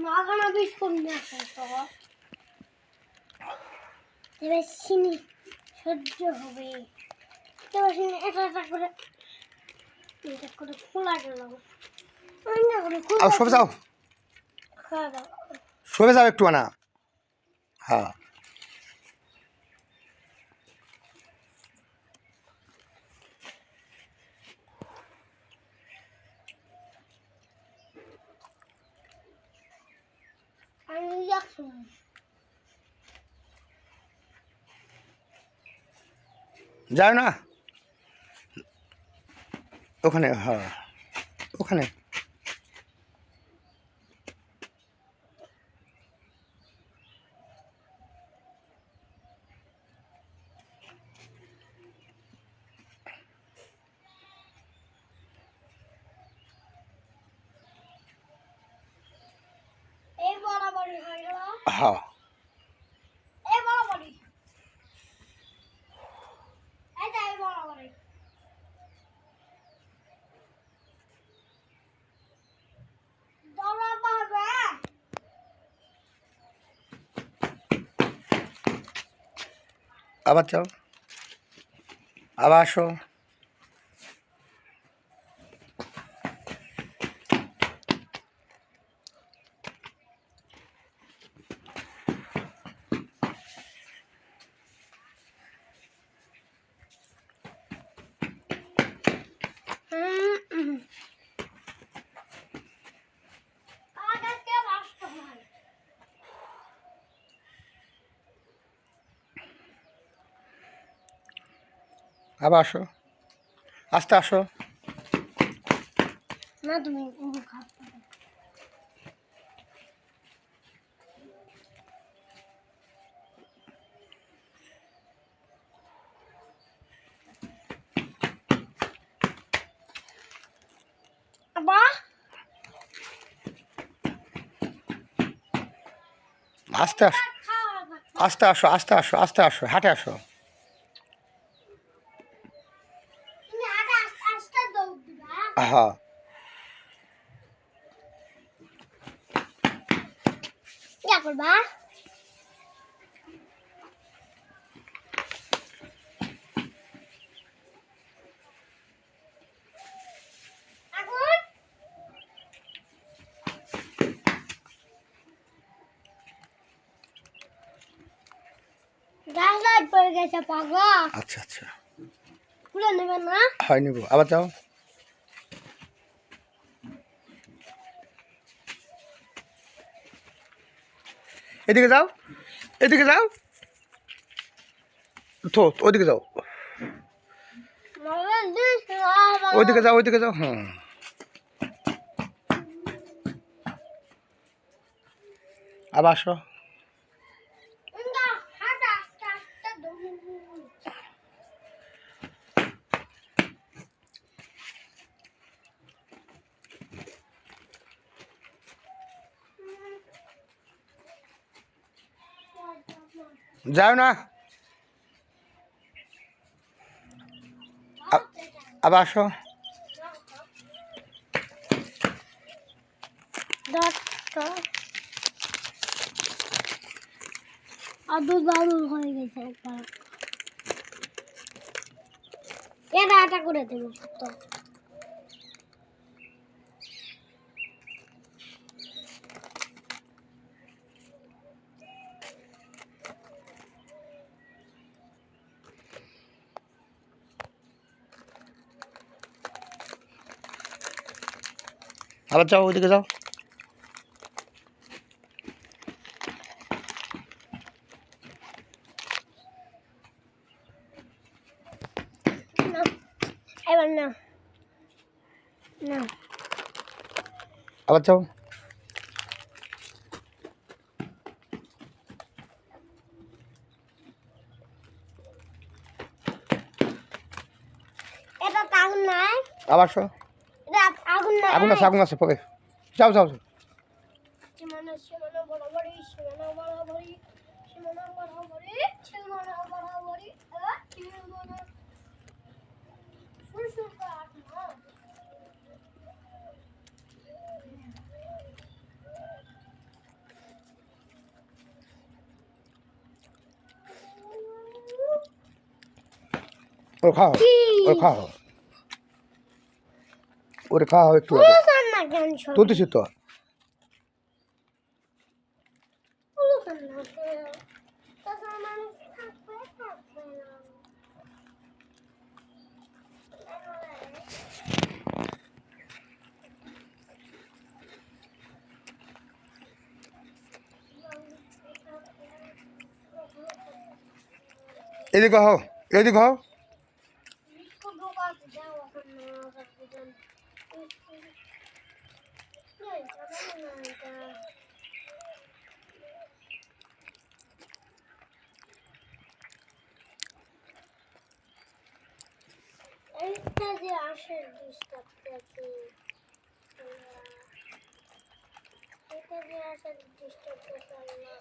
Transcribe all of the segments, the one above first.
মাখানো বিস্কুট নিয়ে আসেন তো এবার চিনি সহ্য হবে এবার চিনি এটা করে খোলা গেল সবে যাও সবে যাও একটু না হ্যাঁ যাও না ওখানে হ্যাঁ ওখানে হ্যাঁ আবার যাও আবার আসো আবার আসো আস্তে আসো না তুমি আস্তে আসো আস্তে আসো আস্তে আসো আস্তে আসো হাঁটে আসো হ্যাঁ করবা গাছ লাইট পড়ে গেছে পাগা আচ্ছা আচ্ছা খুলে নেবেন না হয় নিব আবার যাও এদিকে যাও এদিকে যাও তো ওইদিকে যাও ওইদিকে যাও ওইদিকে যাও হুম আবার আসো যাও না আবার আসো আদু বাবু হয়ে গেছে এটা আটা করে দেবো তো আবার যাও ওইদিকে যাও এবার না না আবার যাও এটা আগুন নাই আবার আসো এটা আগুন নাই আগুন আছে পরে যাও যাও সীমানা সীমানা বরাবরই সীমানা বরাবরই সীমানা বরাবরই সীমানা বরাবরই সীমানা সুর কাট না ওর খাও, কি? ওর খাও, ওরে খাও একটু। উলুখান না কেন সব? তুলতেছি তো। উলুখান না কেন? তাছাড়া মানুষ থাকবে না। এদিকে হও, এদিকে হও। বিস্কুট ঢোকাতে যাও ওখানে আবার বুঝেন। এই জানো না এটা। এইটা যে আসে ডিস্টার্ব করতে। এটা যে আসে ডিস্টার্ব করতে আল্লাহ।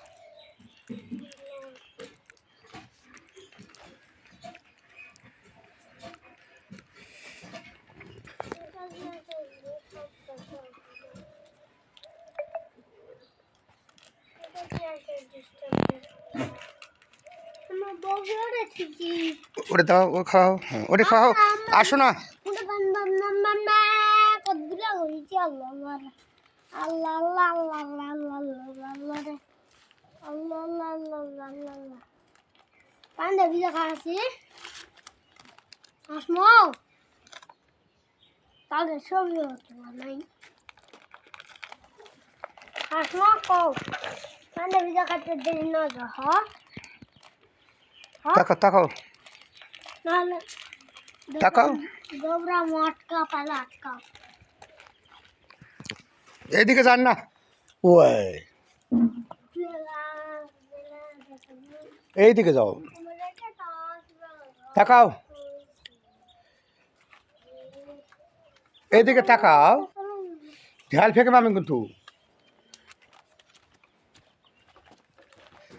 এটা যে আসে ডিস্টার্ব করতে। এটা যে আসে ডিস্টার্ব করতে। আমার বউরে ঠিকই। ওরে দাও, ও খাও, হ্যাঁ ওরে খাও। আসো না। উঠে বান বান বান বান না কতগুলা হয়েছে আল্লাহ আল্লাহ আল্লাহ আল্লাহ আল্লাহ আল্লাহ আল্লাহ আল্লাহ রে আল্লাহ আল্লাহ আল্লাহ আল্লাহ আল্লাহ আল্লাহ পান্ডা ভিজা খাচ্ছি আসমো তাহলে ছবি হতো নাই আসমো কও পান্ডা ভিজা খাতে দেরি না যা হ্যাঁ তাকাও, তাকাও, নাহলে তাকাও। গোবরা মটকা পালা আটকা এইদিকে যান না। ওই এইদিকে যাও, তাকাও, এইদিকে তাকাও। ঝাল ফেঁকে পাবেন কিন্তু।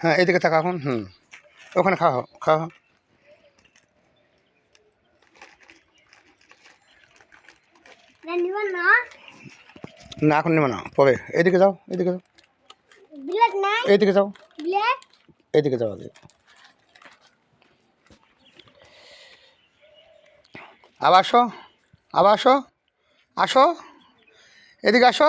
হ্যাঁ এইদিকে তাকাও এখন। ওখানে খাও, খাও। না এখন নেবে না, পরে। এইদিকে যাও, এইদিকে যাও, ব্লেড নাই এইদিকে যাও, ব্লেড এইদিকে যাও আগে। আবার আসো, আবার আসো, আসো, এদিকে আসো।